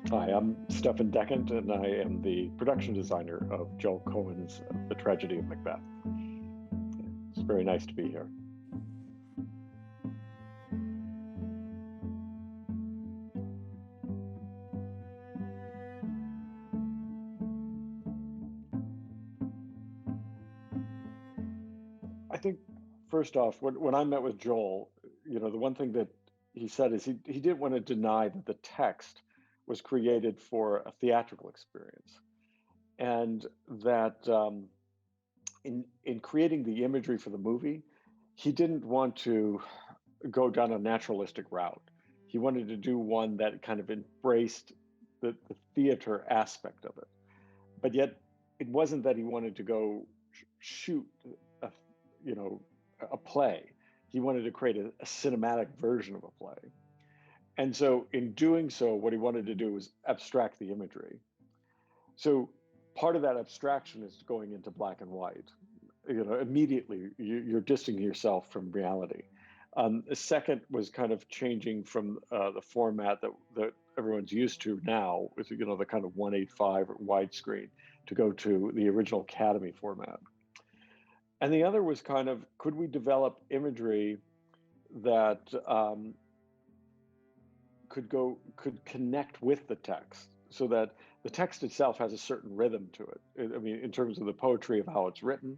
Hi, I'm Stefan Dechant, and I am the production designer of Joel Coen's The Tragedy of Macbeth. It's very nice to be here. I think, first off, when I met with Joel, the one thing that he said is he didn't want to deny that the text was created for a theatrical experience, and that in creating the imagery for the movie, he didn't want to go down a naturalistic route. He wanted to do one that kind of embraced the theater aspect of it, but yet it wasn't that he wanted to go shoot a, a play. He wanted to create a cinematic version of a play. And so in doing so, what he wanted to do was abstract the imagery. So part of that abstraction is going into black and white. Immediately you're distancing yourself from reality. The second was kind of changing from the format that everyone's used to now, with the kind of 185 widescreen, to go to the original Academy format. And the other was kind of, could we develop imagery that could connect with the text, so that the text itself has a certain rhythm to it. I mean, in terms of the poetry of how it's written,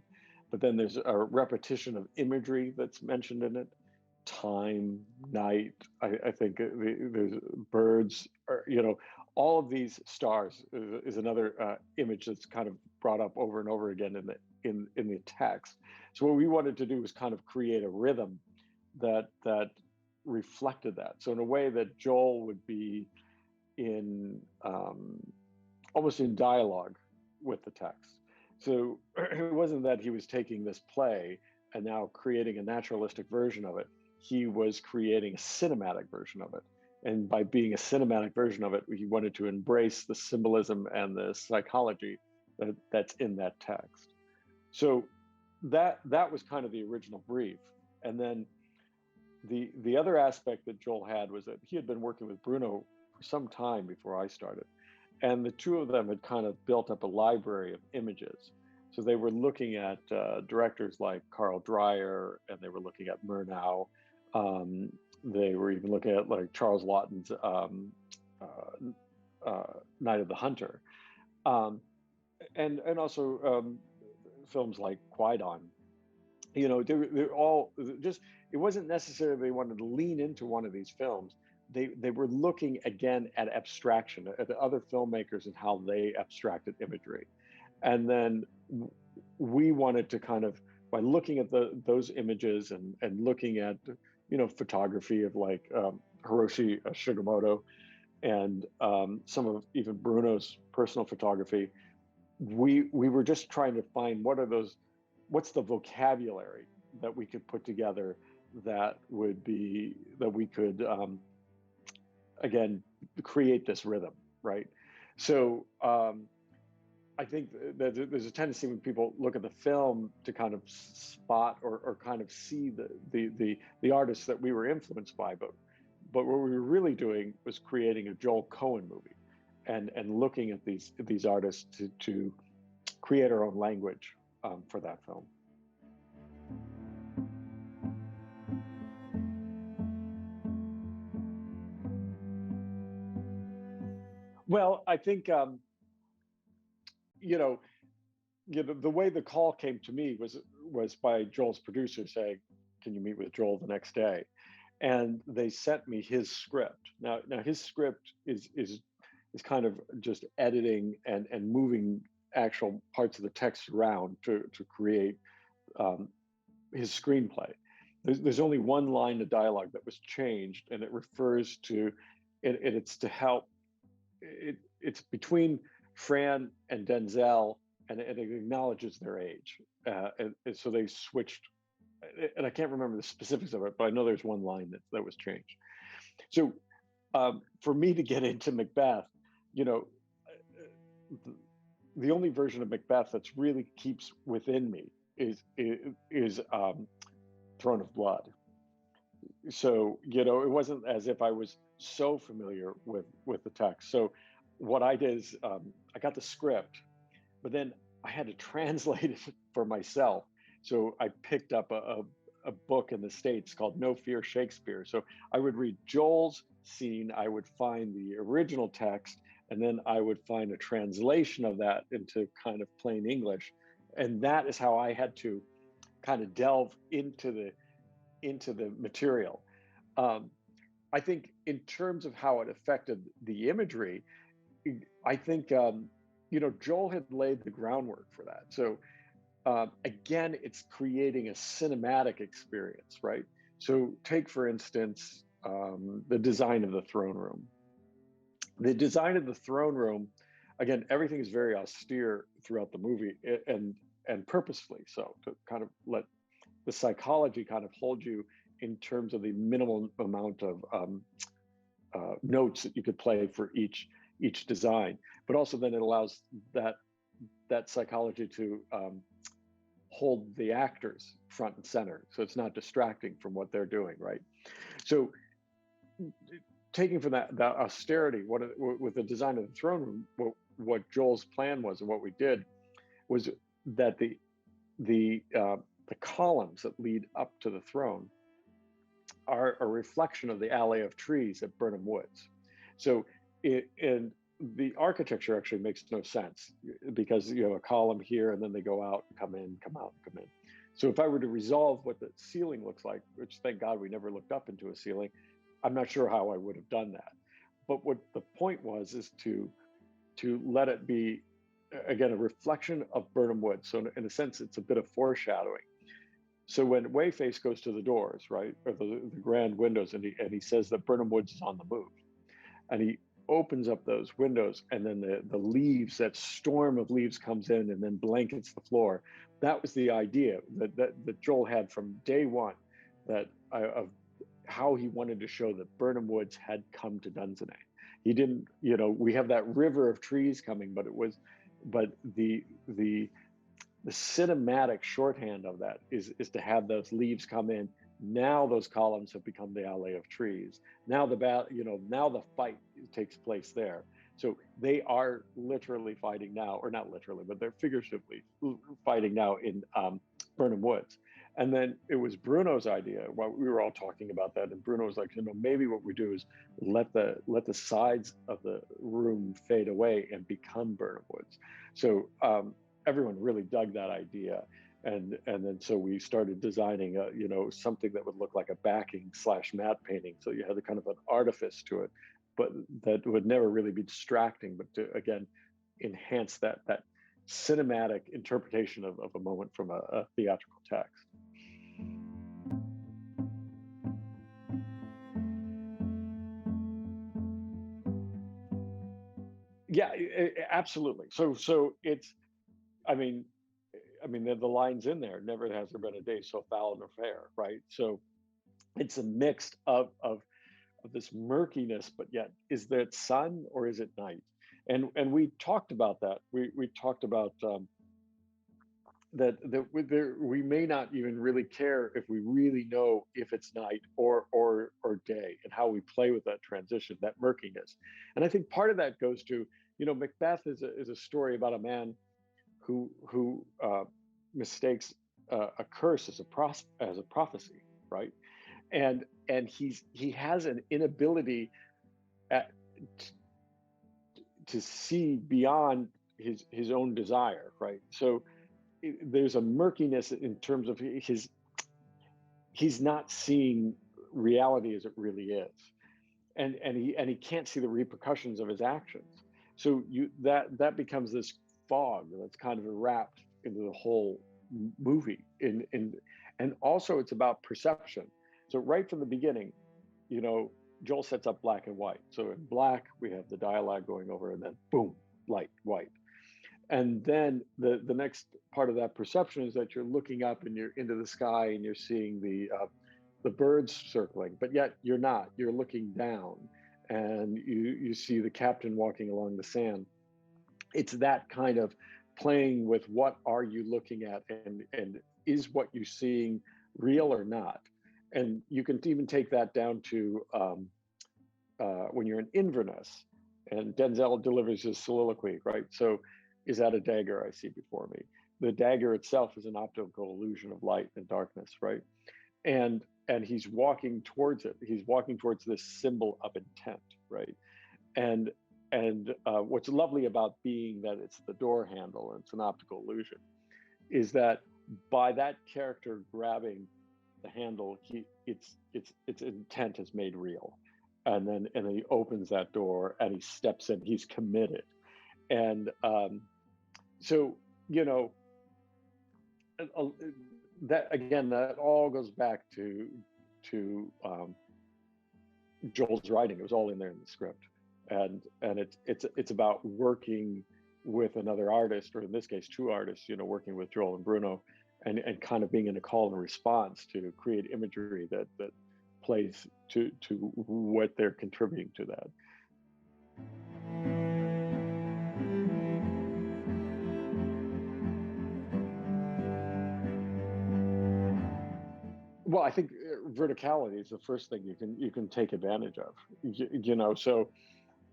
but then there's a repetition of imagery that's mentioned in it. Time, night, I think there's birds, or, all of these stars is another image that's kind of brought up over and over again in the text. So what we wanted to do was kind of create a rhythm that reflected that. So in a way that Joel would be in almost in dialogue with the text. So it wasn't that he was taking this play and now creating a naturalistic version of it. He was creating a cinematic version of it. And by being a cinematic version of it, he wanted to embrace the symbolism and the psychology that's in that text. So that was kind of the original brief. And then the other aspect that Joel had was that he had been working with Bruno for some time before I started. And the two of them had kind of built up a library of images. So they were looking at directors like Carl Dreyer, and they were looking at Murnau. They were even looking at like Charles Laughton's Night of the Hunter. And also films like Qui-Gon. They're all just, it wasn't necessarily they wanted to lean into one of these films. They were looking again at abstraction, at the other filmmakers and how they abstracted imagery. And then we wanted to kind of, by looking at those images and looking at, photography of like Hiroshi Sugimoto and some of even Bruno's personal photography, we were just trying to find what's the vocabulary that we could put together that we could again create this rhythm, right? So I think that there's a tendency when people look at the film to kind of spot or kind of see the artists that we were influenced by, but what we were really doing was creating a Joel Coen movie and looking at these artists to create our own language for that film. Well, I think the way the call came to me was by Joel's producer saying, "Can you meet with Joel the next day?" And they sent me his script. Now his script is kind of just editing and moving actual parts of the text around to create his screenplay. There's only one line of dialogue that was changed, and it refers to it's to help. It's between Fran and Denzel, and it acknowledges their age. And so they switched, and I can't remember the specifics of it, but I know there's one line that was changed. So for me to get into Macbeth, the only version of Macbeth that's really keeps within me is Throne of Blood. So it wasn't as if I was so familiar with the text. So what I did is I got the script, but then I had to translate it for myself. So I picked up a book in the States called No Fear Shakespeare. So I would read Joel's scene, I would find the original text, and then I would find a translation of that into kind of plain English. And that is how I had to kind of delve into the material. Um, I think in terms of how it affected the imagery, I think Joel had laid the groundwork for that. So again, it's creating a cinematic experience, right? So take for instance the design of the throne room. The design of the throne room, again, everything is very austere throughout the movie, and purposefully so, to kind of let the psychology kind of hold you in terms of the minimal amount of notes that you could play for each design, but also then it allows that psychology to hold the actors front and center, so it's not distracting from what they're doing, right? So taking from that austerity, with the design of the throne room, what Joel's plan was and what we did was that the columns that lead up to the throne are a reflection of the alley of trees at Burnham Woods. So and the architecture actually makes no sense, because you have a column here and then they go out, come in, come out, come in. So if I were to resolve what the ceiling looks like, which thank God we never looked up into a ceiling, I'm not sure how I would have done that. But what the point was is to let it be, again, a reflection of Burnham Woods. So in a sense, it's a bit of foreshadowing. So when Wayface goes to the doors, right, or the grand windows, and he says that Burnham Woods is on the move, and he opens up those windows, and then the leaves, that storm of leaves comes in and then blankets the floor. That was the idea that Joel had from day one, of how he wanted to show that Burnham Woods had come to Dunsinane. He didn't, we have that river of trees coming, but the cinematic shorthand of that is to have those leaves come in. Now those columns have become the alley of trees. Now now the fight takes place there. So they are literally fighting now, or not literally, but they're figuratively fighting now in Burnham Woods. And then it was Bruno's idea. While we were all talking about that, and Bruno was like, maybe what we do is let the sides of the room fade away and become Burnham Woods. So everyone really dug that idea. And then so we started designing something that would look like a backing / matte painting. So you had a kind of an artifice to it, but that would never really be distracting, but to again enhance that cinematic interpretation of a moment from a theatrical text. Yeah, absolutely. So it's, I mean, the lines in there. Never has there been a day so foul nor fair, right? So it's a mix of this murkiness, but yet is that sun or is it night? And we talked about that. We talked about that we may not even really care if we really know if it's night or day, and how we play with that transition, that murkiness. And I think part of that goes to, Macbeth is a story about a man who mistakes a curse as a prophecy, right? And he has an inability at, to see beyond his own desire, right? So there's a murkiness in terms of he's not seeing reality as it really is, and he can't see the repercussions of his actions. So that becomes this fog that's kind of wrapped into the whole movie. And also it's about perception. So right from the beginning, Joel sets up black and white. So in black we have the dialogue going over, and then boom, light, white. And then the next part of that perception is that you're looking up and you're into the sky and you're seeing the birds circling, but yet you're not. You're looking down, and you see the captain walking along the sand. It's that kind of playing with what are you looking at, and is what you're seeing real or not. And you can even take that down to when you're in Inverness, and Denzel delivers his soliloquy, right? So, is that a dagger I see before me? The dagger itself is an optical illusion of light and darkness, right? And he's walking towards it. He's walking towards this symbol of intent, right? And what's lovely about being that it's the door handle and it's an optical illusion is that by that character grabbing the handle, its intent is made real, and then he opens that door and he steps in. He's committed, and so you know uh, that again, that all goes back to Joel's writing. It was all in there in the script, and it's about working with another artist, or in this case, two artists. Working with Joel and Bruno, and kind of being in a call and response to create imagery that plays to what they're contributing to that. Well, I think verticality is the first thing you can take advantage of. So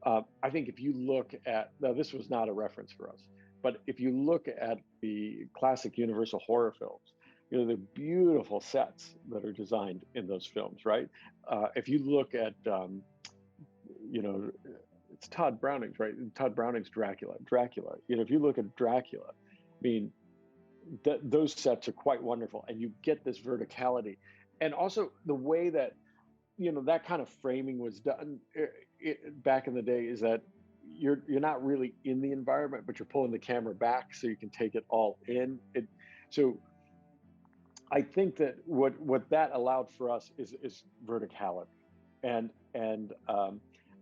I think if you look at, now this was not a reference for us, but if you look at the classic Universal horror films, the beautiful sets that are designed in those films, right? If you look at, it's Todd Browning's, right? Todd Browning's Dracula. If you look at Dracula, I mean, those sets are quite wonderful, and you get this verticality, and also the way that that kind of framing was done back in the day is that you're not really in the environment, but you're pulling the camera back so you can take it all in. So I think that what that allowed for us is verticality, and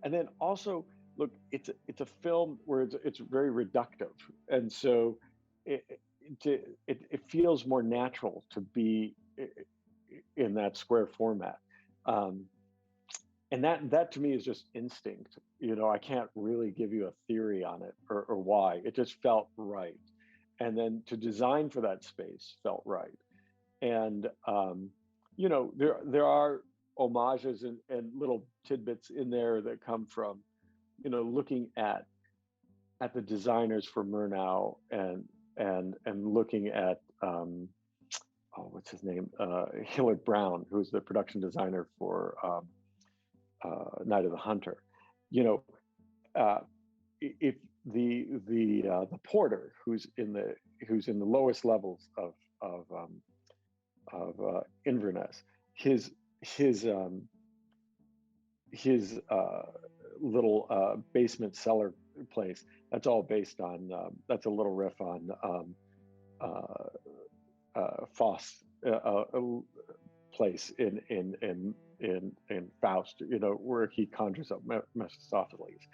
then also look, it's a film where it's very reductive, and so it feels more natural to be in that square format. And that to me is just instinct. I can't really give you a theory on it or why. It just felt right. And then to design for that space felt right. And there are homages and little tidbits in there that come from, looking at the designers for Murnau and looking at what's his name? Hillard Brown, who's the production designer for Night of the Hunter. If the porter who's in the lowest levels of Inverness, his little basement cellar place, that's all based on that's a little riff on Faust's place in Faust, where he conjures up Mephistopheles,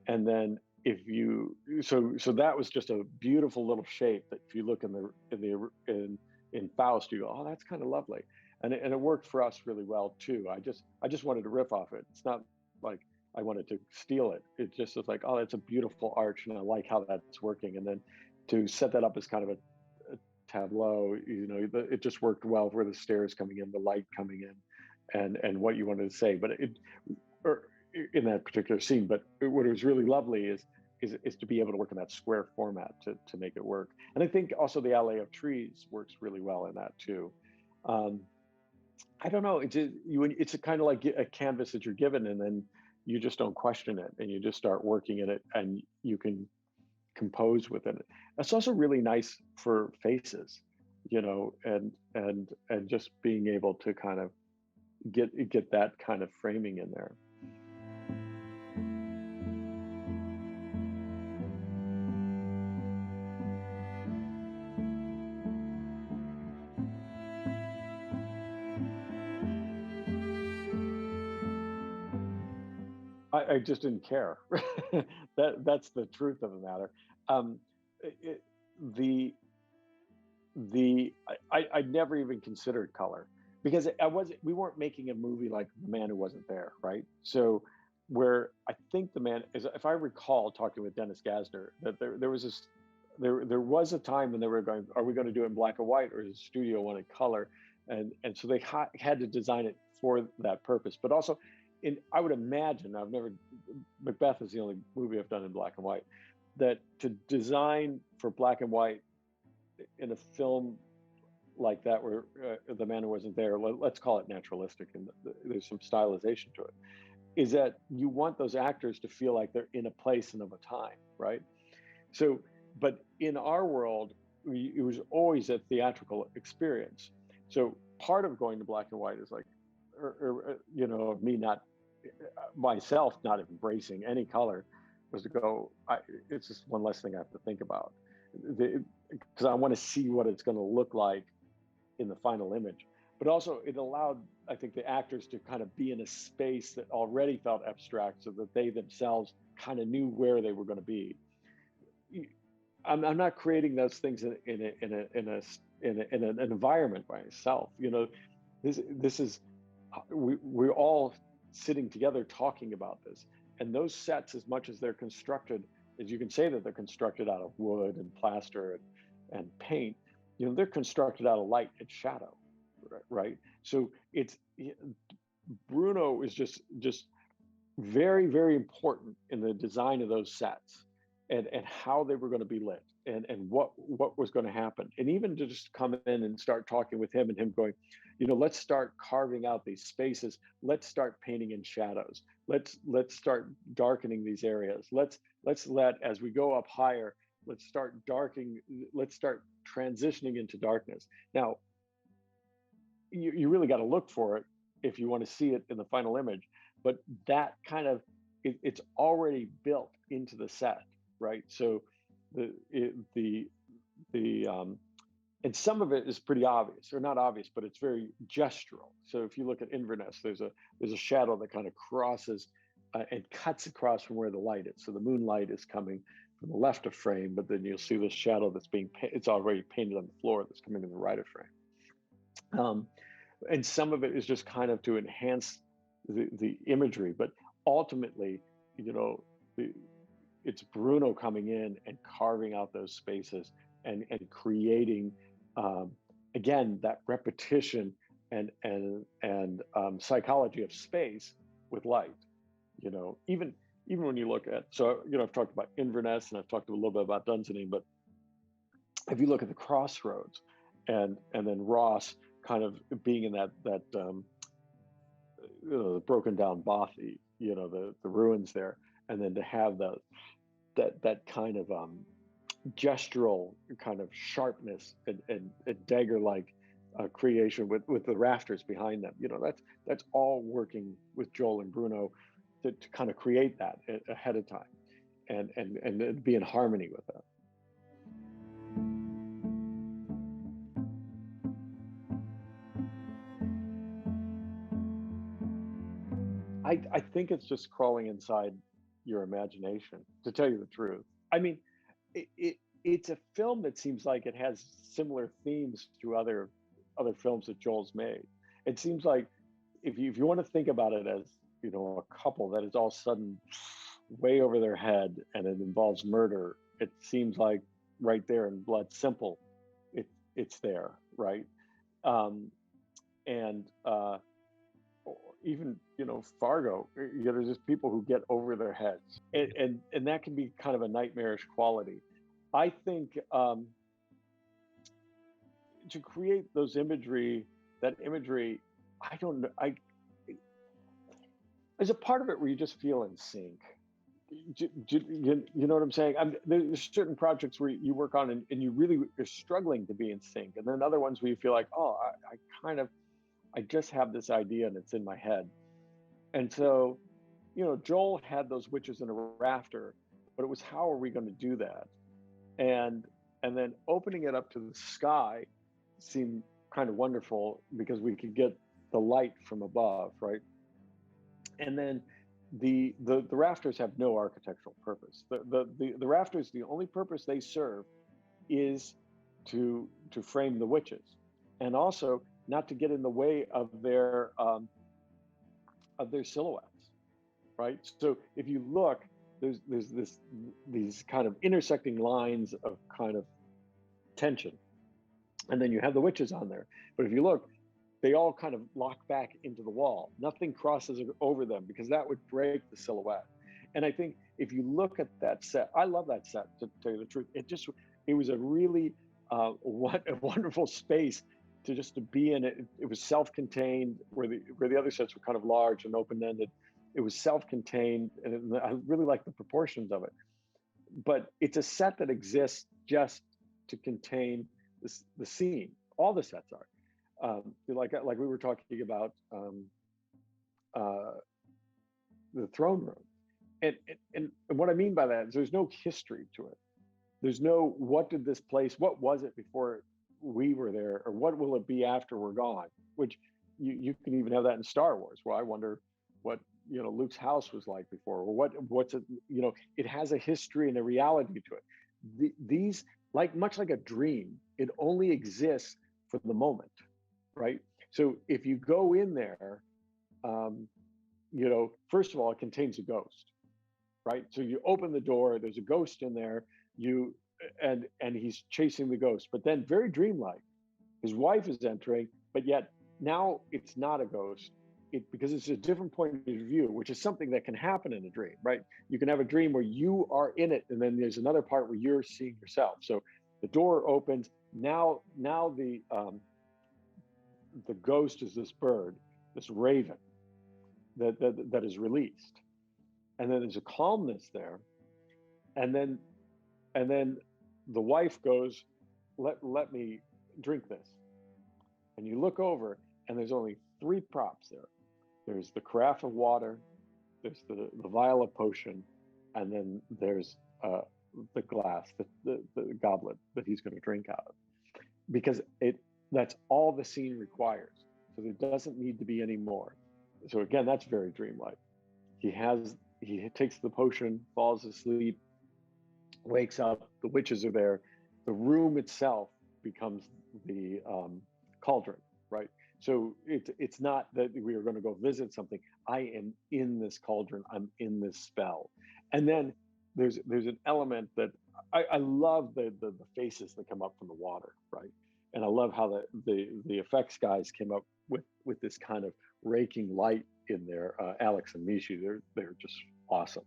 and then so that was just a beautiful little shape that if you look in Faust, you go, oh, that's kind of lovely, and it worked for us really well too. I just wanted to riff off it. It's not like I wanted to steal it. It just was like, oh, that's a beautiful arch, and I like how that's working, and then to set that up as kind of a tableau, it just worked well for the stairs coming in, the light coming in, and what you wanted to say, but or in that particular scene. But what was really lovely is to be able to work in that square format to make it work. And I think also the alley of trees works really well in that too. I don't know. It's a kind of like a canvas that you're given, and then you just don't question it, and you just start working in it, and you can compose within it. It's also really nice for faces, and just being able to kind of get that kind of framing in there. I just didn't care. That's the truth of the matter. Um, it, the I never even considered color, because we weren't making a movie like The Man Who Wasn't There, right? So where I think the man is, if I recall talking with Dennis Gassner, that there was there was a time when they were going, are we going to do it in black and white, or does the studio wanted color? And so they had to design it for that purpose. But also I would imagine, Macbeth is the only movie I've done in black and white, that to design for black and white in a film like that, where the man who wasn't there, let's call it naturalistic, and there's some stylization to it, is that you want those actors to feel like they're in a place and of a time, right? So, but in our world, it was always a theatrical experience. So part of going to black and white is like, me not, myself not embracing any color, was to go, it's just one less thing I have to think about. Because I want to see what it's going to look like in the final image. But also it allowed, I think, the actors to kind of be in a space that already felt abstract, so that they themselves kind of knew where they were going to be. I'm not creating those things in an environment by myself. This is we're all sitting together talking about this, and those sets, as much as they're constructed, as you can say that they're constructed out of wood and plaster and paint, they're constructed out of light and shadow, right? So it's Bruno is just very, very important in the design of those sets, and how they were going to be lit, and what was going to happen. And even to just come in and start talking with him, and him going, let's start carving out these spaces, let's start painting in shadows, let's start darkening these areas, let's let, as we go up higher, let's start transitioning into darkness. Now, you really got to look for it if you want to see it in the final image, but that kind of, it's already built into the set, right? So and some of it is pretty obvious, or not obvious, but it's very gestural. So if you look at Inverness, there's a shadow that kind of crosses and cuts across from where the light is. So the moonlight is coming from the left of frame, but then you'll see this shadow that's it's already painted on the floor, that's coming in the right of frame. And some of it is just kind of to enhance the imagery, but ultimately, it's Bruno coming in and carving out those spaces, and creating, again, that repetition and psychology of space with light. Even when you look at, I've talked about Inverness, and I've talked a little bit about Dunsinane, but if you look at the crossroads, and then Ross kind of being in that broken down bothy, the ruins there, and then to have that kind of gestural kind of sharpness and dagger-like creation with the rafters behind them. That's all working with Joel and Bruno to kind of create that ahead of time, and be in harmony with that. I think it's just crawling inside your imagination, to tell you the truth. I mean, it's a film that seems like it has similar themes to other films that Joel's made. It seems like if you want to think about it as, a couple that is all of a sudden way over their head, and it involves murder, it seems like right there in Blood Simple, it's there, right? And even Fargo, there's just people who get over their heads, and that can be kind of a nightmarish quality. I think to create that imagery, I don't know. There's a part of it where you just feel in sync. You know what I'm saying? There's certain projects where you work on, and you really are struggling to be in sync, and then other ones where you feel like, oh, I just have this idea and it's in my head. And so, Joel had those witches in a rafter, but it was, how are we going to do that? And then opening it up to the sky seemed kind of wonderful, because we could get the light from above, right? And then the rafters have no architectural purpose. The rafters, the only purpose they serve is to frame the witches, and also not to get in the way of their silhouettes, right? So if you look, there's these kind of intersecting lines of kind of tension, and then you have the witches on there. But if you look, they all kind of lock back into the wall. Nothing crosses over them because that would break the silhouette. And I think if you look at that set, I love that set, to tell you the truth. It was a really what a wonderful space to be in. It was self-contained, where the other sets were kind of large and open-ended. It was self-contained, and I really like the proportions of it. But it's a set that exists just to contain the scene. All the sets are. Like we were talking about the throne room, and what I mean by that is there's no history to it. There's no what was it before we were there, or what will it be after we're gone? Which you can even have that in Star Wars. Well, I wonder what Luke's house was like before, or what's it. It has a history and a reality to it. These, much like a dream, it only exists for the moment, right? So if you go in there, first of all, it contains a ghost, right? So you open the door, there's a ghost in there, and he's chasing the ghost. But then, very dreamlike, his wife is entering, but yet now it's not a ghost, because it's a different point of view, which is something that can happen in a dream, right? You can have a dream where you are in it, and then there's another part where you're seeing yourself. So the door opens. Now the ghost is this bird, this raven that is released, and then there's a calmness there, and then the wife goes, let me drink this, and you look over, and there's only three props there. There's the carafe of water, there's the vial of potion, and then there's the glass, the goblet that he's going to drink out of, because that's all the scene requires. So there doesn't need to be any more. So again, that's very dreamlike. He takes the potion, falls asleep, wakes up, the witches are there. The room itself becomes the cauldron, right? So it's not that we are going to go visit something. I am in this cauldron. I'm in this spell. And then there's an element that I love, the faces that come up from the water, right? And I love how the effects guys came up with this kind of raking light in there. Alex and Mishi, they're just awesome.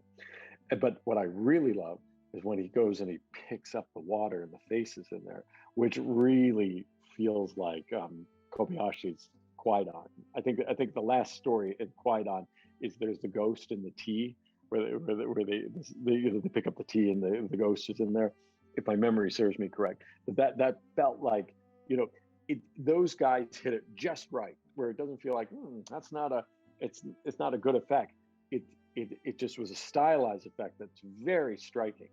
But what I really love is when he goes and he picks up the water and the faces in there, which really feels like Kobayashi's Qui-Gon. I think the last story in Qui-Gon is there's the ghost in the tea, where they pick up the tea and the ghost is in there. If my memory serves me correct, that felt like, those guys hit it just right, where it doesn't feel like it's not a good effect. It just was a stylized effect that's very striking.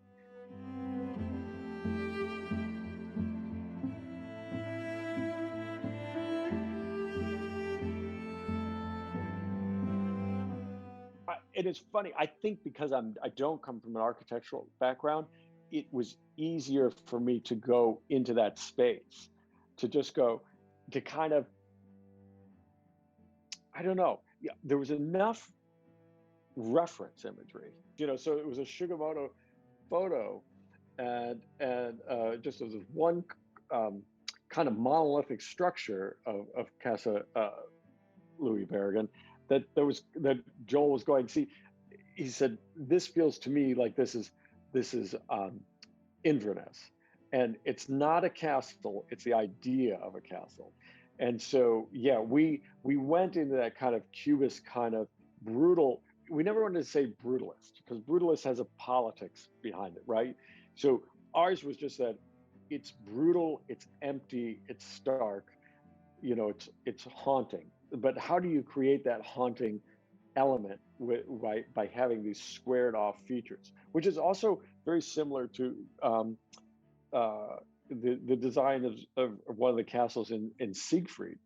It is funny. I think because I don't come from an architectural background, it was easier for me to go into that space, to just go, to kind of, I don't know. Yeah, there was enough reference imagery, so it was a Sugimoto photo, and just as one kind of monolithic structure of Casa Louis Berrigan, that Joel was going to see. He said, this feels to me like this is Inverness, and it's not a castle, it's the idea of a castle. And so we went into that kind of Cubist, kind of brutal. We never wanted to say brutalist, because brutalist has a politics behind it, right? So ours was just that it's brutal, it's empty, it's stark, it's haunting. But how do you create that haunting element by having these squared off features, which is also very similar to the design of one of the castles in Siegfried,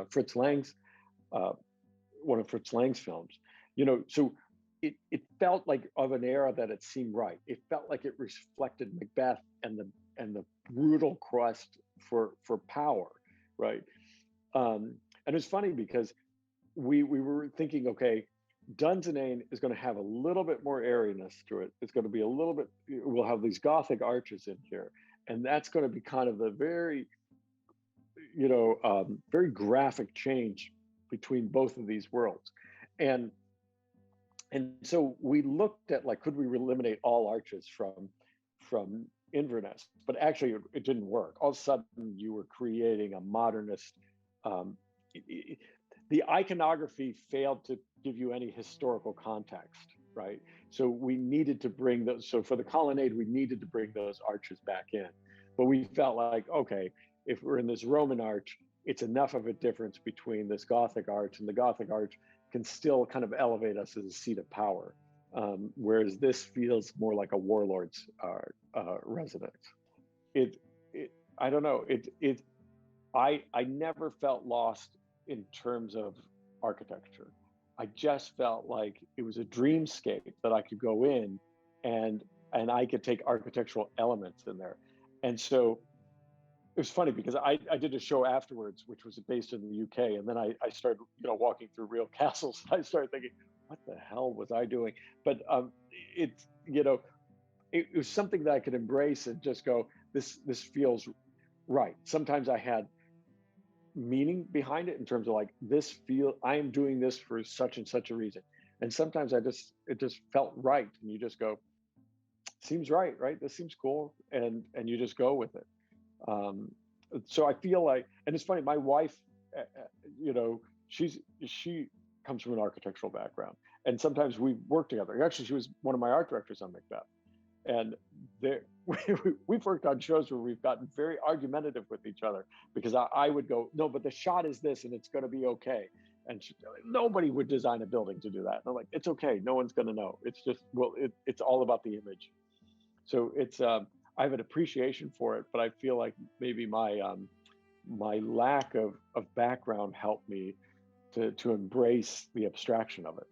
Fritz Lang's one of Fritz Lang's films. So it felt like of an era that it seemed right. It felt like it reflected Macbeth and the brutal quest for power, right? And it's funny because we were thinking, okay, Dunsinane is going to have a little bit more airiness to it. It's going to be a little bit, we'll have these Gothic arches in here. And that's going to be kind of the very, very graphic change between both of these worlds. And so we looked at, like, could we eliminate all arches from Inverness? But actually, it didn't work. All of a sudden, you were creating a modernist. Um, the iconography failed to give you any historical context, right? So we needed to bring those. So for the colonnade, we needed to bring those arches back in. But we felt like, okay, if we're in this Roman arch, it's enough of a difference between this Gothic arch, and the Gothic arch can still kind of elevate us as a seat of power. Whereas this feels more like a warlord's residence. It, I don't know. I never felt lost in terms of architecture. I just felt like it was a dreamscape that I could go in, and I could take architectural elements in there. And so it was funny because I did a show afterwards, which was based in the UK, and then I started, walking through real castles. And I started thinking, what the hell was I doing? But it's, it was something that I could embrace and just go, this feels right. Sometimes I had meaning behind it in terms of, like, I am doing this for such and such a reason. And sometimes it just felt right, and you just go, seems right, right? This seems cool, and you just go with it. Um, so I feel like, and it's funny, my wife, she comes from an architectural background, and sometimes we work together. Actually, she was one of my art directors on Macbeth, and we've worked on shows where we've gotten very argumentative with each other, because I would go, no, but the shot is this, and it's going to be okay. And nobody would design a building to do that. And I'm like, it's okay. No one's going to know. It's just, well, it's all about the image. So it's, I have an appreciation for it, but I feel like maybe my lack of background helped me to embrace the abstraction of it.